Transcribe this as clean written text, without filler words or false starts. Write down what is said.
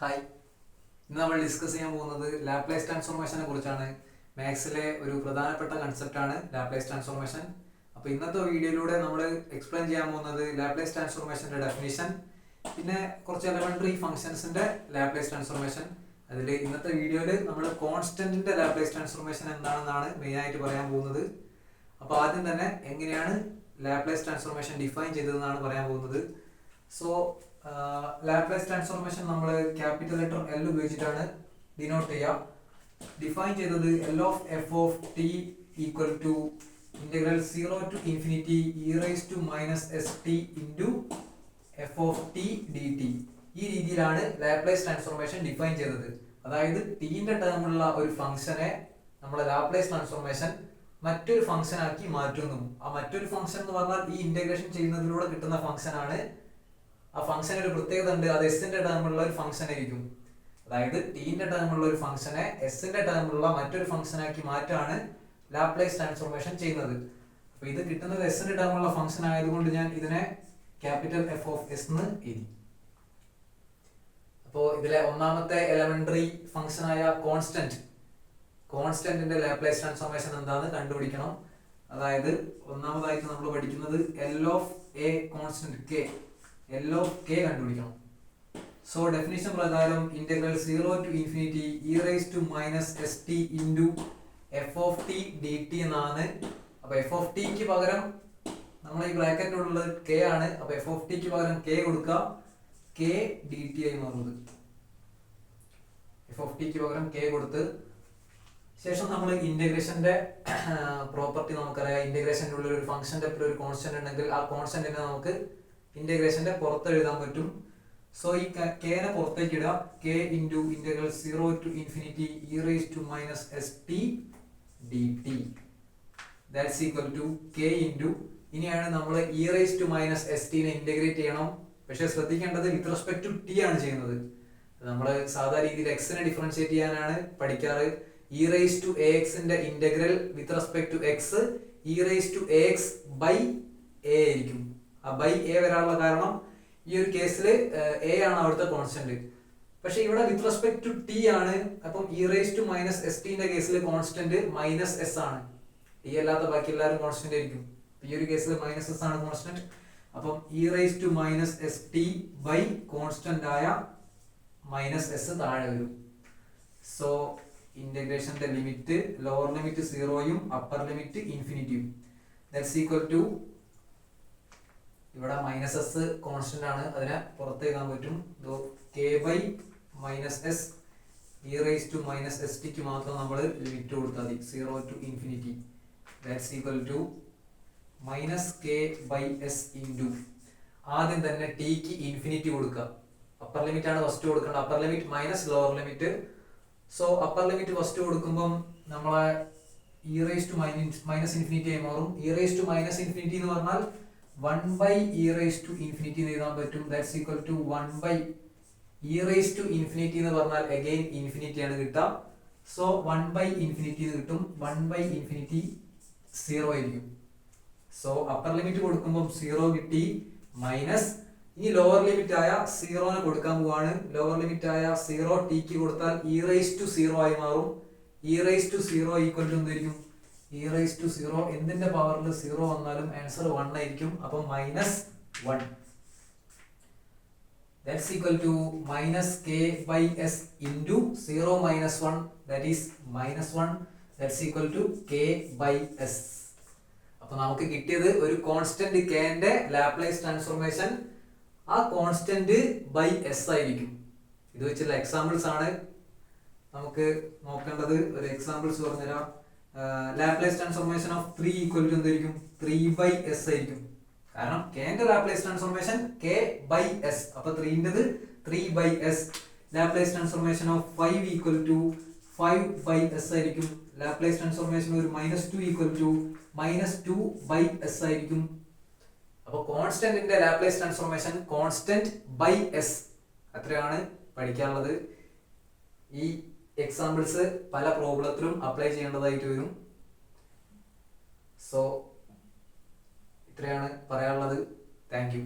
Hi, ഇന്ന് നമ്മൾ discuss ചെയ്യാൻ പോകുന്നത് ലാപ്ലേസ് ട്രാൻസ്ഫോർമേഷനെ കുറിച്ചാണ്. മാത്സിലെ ഒരു പ്രധാനപ്പെട്ട കൺസെപ്റ്റാണ് ലാപ്ലേസ് ട്രാൻസ്ഫോർമേഷൻ. അപ്പോൾ ഇന്നത്തെ വീഡിയോയിലൂടെ നമ്മൾ എക്സ്പ്ലെയിൻ ചെയ്യാൻ പോകുന്നത് ലാപ്ലേസ് ട്രാൻസ്ഫോർമേഷൻ്റെ ഡെഫിനിഷൻ, പിന്നെ കുറച്ച് എലമെന്ററി ഫംഗ്ഷൻസിൻ്റെ ലാപ്ലേസ് ട്രാൻസ്ഫോർമേഷൻ. അതിൽ ഇന്നത്തെ വീഡിയോയിൽ നമ്മൾ കോൺസ്റ്റന്റിൻ്റെ ലാപ്ലേസ് ട്രാൻസ്ഫോർമേഷൻ എന്താണെന്നാണ് മെയിനായിട്ട് പറയാൻ പോകുന്നത്. അപ്പോൾ ആദ്യം തന്നെ എങ്ങനെയാണ് ലാപ്ലേസ് ട്രാൻസ്ഫോർമേഷൻ ഡിഫൈൻ ചെയ്തതെന്നാണ് പറയാൻ പോകുന്നത്. സോ ലാപ്ലേസ് ട്രാൻസ്ഫോർമേഷൻ നമ്മൾ ക്യാപിറ്റൽ ലെറ്റർ എൽ ഉപയോഗിച്ചിട്ടാണ് ഡിനോട്ട് ചെയ്യുക. ഡിഫൈൻ ചെയ്തത് L of f of t equal to integral 0 to infinity e raised to minus st into f of t dt. ഈ രീതിയിലാണ് Laplace transformation define ചെയ്തത്. അതായത് ടിന്റെ ടേമുള്ള ഒരു ഫംഗ്ഷനെ നമ്മളെ ലാപ്ലേസ് ട്രാൻസ്ഫോർമേഷൻ മറ്റൊരു ഫംഗ്ഷൻ ആക്കി മാറ്റുന്നു. ആ മറ്റൊരു ഫംഗ്ഷൻ എന്ന് പറഞ്ഞാൽ ഈ ഇന്റഗ്രേഷൻ ചെയ്യുന്നതിലൂടെ കിട്ടുന്ന ഫംഗ്ഷൻ ആണ്. ആ ഫംഗ്ഷൻ ഒരു പ്രത്യേകത ഉണ്ട്, അത് എസിന്റെ ടേമുള്ള ഒരു ഫംഗ്ഷൻ ആയിരിക്കും. അതായത് ടിന്റെ ടേമുള്ള ഒരു ഫംഗ്ഷനെ എസിന്റെ ടേമുള്ള മറ്റൊരു ഫംഗ്ഷൻ ആക്കി മാറ്റാണ് ലാപ്ലേസ് ട്രാൻസ്ഫോർമേഷൻ ചെയ്യുന്നത്. അപ്പൊ ഇത് കിട്ടുന്നത് എസിന്റെ ടേമുള്ള ഫംഗ്ഷൻ ആയതുകൊണ്ട് ഞാൻ ഇതിനെ ക്യാപിറ്റൽ എഫ് ഓഫ് എസ് എന്ന് എഴുതി. അപ്പോൾ ഇതിലെ ഒന്നാമത്തെ എലമെന്ററി ഫംഗ്ഷൻ ആയ കോൺസ്റ്റന്റിന്റെ ലാപ്ലേസ് ട്രാൻസ്ഫോർമേഷൻ എന്താണെന്ന് കണ്ടുപിടിക്കണം. അതായത് ഒന്നാമതായിട്ട് നമ്മൾ പഠിക്കുന്നത് L of A constant K, L of K കണ്ടുപിടിക്കണം. സോ ഡെഫിനിഷൻ പ്രകാരം integral 0 to infinity e raised to minus st into f of t dt എന്നാണ്. അപ്പൊ f of t ക്ക് പകരം നമ്മൾ ഈ ബ്രാക്കറ്റിലുള്ളത് k ആണ്. അപ്പൊ f of t ക്ക് പകരം k കൊടുക്കുക, k dt ആയി മാറുന്നത്. f of t ക്ക് പകരം k കൊടുത്ത് ശേഷം നമ്മൾ ഇന്റഗ്രേഷന്റെ പ്രോപ്പർട്ടി നമുക്കറിയാം. ഇന്റഗ്രേഷന്റെ ഉള്ളിൽ ഒരു ഫംഗ്ഷന്റെ ഒരു കോൺസ്റ്റന്റ് ഉണ്ടെങ്കിൽ ആ കോൺസ്റ്റന്റിനെ നമുക്ക് ഇന്റഗ്രേഷന്റെ പുറത്ത് എഴുതാൻ പറ്റും. സോ ഈ കെനെ പുറത്തേക്ക് ഇടുക, k into integral 0 to infinity e raised to minus st dt that's equal to k into, ഇനിയാണ് നമ്മൾ e raised to minus st നെ ഇന്റഗ്രേറ്റ് ചെയ്യണം. പക്ഷെ ശ്രദ്ധിക്കേണ്ടത് വിത്ത് റെസ്പെക്ട് ടു t ആണ് ചെയ്യുന്നത്. നമ്മൾ സാധാരണ രീതിയിൽ x നെ ഡിഫറൻഷിയേറ്റ് ചെയ്യാനാണ് പഠിക്കാറ്. e raised to ax ന്റെ integral with respect to x e raised to ax by a ആയിരിക്കും. ആ ബൈ എ വരാനുള്ള കാരണം ഈ ഒരു കേസിൽ എ ആണ് അവിടുത്തെ കോൺസ്റ്റന്റ്. പക്ഷെ ഇവിടെ വിത്ത് റെസ്പെക്ട് ടു ടി ആണ്. അപ്പം e raise to minus s ടിന്റെ കേസിൽ കോൺസ്റ്റന്റ് മൈനസ് എസ് ആണ്. ടി അല്ലാത്ത ബാക്കി എല്ലാവരും കോൺസ്റ്റന്റ് ആയിരിക്കും. ഈ ഒരു കേസിൽ മൈനസ് എസ് ആണ് കോൺസ്റ്റന്റ്. അപ്പം e raise to minus s t by constant ആയ മൈനസ് എസ് താഴെ വരും. സോ ഇന്റഗ്രേഷന്റെ ലിമിറ്റ് ലോവർ ലിമിറ്റ് 0യും അപ്പർ ലിമിറ്റ് ഇൻഫിനിറ്റിയും ദാറ്റ്സ് ഈക്വൽ ടു, ഇവിടെ മൈനസ് എസ് കോൺസ്റ്റന്റ് ആണ്, അതിനെ പുറത്ത് എഴുതാൻ പറ്റും. K by minus s e raise to minus s ടിക്ക് മാത്രം നമ്മൾ ലിമിറ്റ് കൊടുത്താൽ മതി, 0 to infinity that's equal to minus k by s into, ആദ്യം തന്നെ ടിക്ക് ഇൻഫിനിറ്റി കൊടുക്കുക. അപ്പർ ലിമിറ്റ് ആണ് ഫസ്റ്റ് കൊടുക്കേണ്ടത്, upper limit minus lower limit. So upper limit first കൊടുക്കുമ്പം നമ്മളെ e raise to minus infinity ആയി മാറും. E raise to minus infinity എന്ന് പറഞ്ഞാൽ 1 by e raised to infinity എന്ന് എഴുതാൻ പറ്റും. That's equal to 1 by e raised to infinity എന്ന് പറഞ്ഞാൽ അഗൈൻ ഇൻഫിനിറ്റി ആണ് കിട്ടുക. സോ 1 by infinity എന്ന് കിട്ടും. 1 by infinity 0 ആയിരിക്കും. സോ അപ്പർ ലിമിറ്റ് കൊടുക്കുമ്പോൾ 0 കിട്ടി, മൈനസ് ഇനി ലോവർ ലിമിറ്റ് ആയ 0 കൊടുക്കാൻ പോവാണ്. ലോവർ ലിമിറ്റ് ആയ 0 ടിക്ക് കൊടുത്താൽ e raised to 0 ആയി മാറും. e raised to 0 equal to എന്തായിരിക്കും? e raised to 0 എന്തിന്റെ പവറിൽ 0 വന്നാലും ആൻസർ 1 ആയിരിക്കും. അപ്പം minus 1 that's equal to minus k by s into 0 minus 1 that is minus 1 that's equal to k by s. അപ്പൊ നമുക്ക് കിട്ടിയത് ഒരു കോൺസ്റ്റന്റ് കെന്റെ ലാപ്ലേസ് ട്രാൻസ്ഫോർമേഷൻ ആ കോൺസ്റ്റന്റ് ബൈ എസ് ആയിരിക്കും. ഇത് വെച്ചുള്ള എക്സാമ്പിൾസ് ആണ് നമുക്ക് നോക്കേണ്ടത്. ഒരു എക്സാമ്പിൾസ് പറഞ്ഞുതരാം. Laplace transformation of 3 equal to എന്തായിരിക്കും? 3 ബൈ എസ് ആയിരിക്കും. കാരണം കെന്റെ Laplace transformation k by s, അപ്പൊ 3ന്റേത് 3 by s. Laplace transformation of 5 equal to 5 by s ആയിരിക്കും. ലാപ്ലേസ് ട്രാൻസ്ഫോർമേഷൻ ഒരു -2 ഈക്വൽ ടു -2 ബൈ എസ് ആയിരിക്കും. അപ്പൊ കോൺസ്റ്റന്റിന്റെ Laplace transformation constant by s, അത്രയാണ് പഠിക്കാനുള്ളത്. ഈ എക്സാമ്പിൾസ് പല പ്രോബ്ലത്തിലും അപ്ലൈ ചെയ്യേണ്ടതായിട്ട് വരും. സോ ഇത്രയാണ് പറയാനുള്ളത്. Thank you.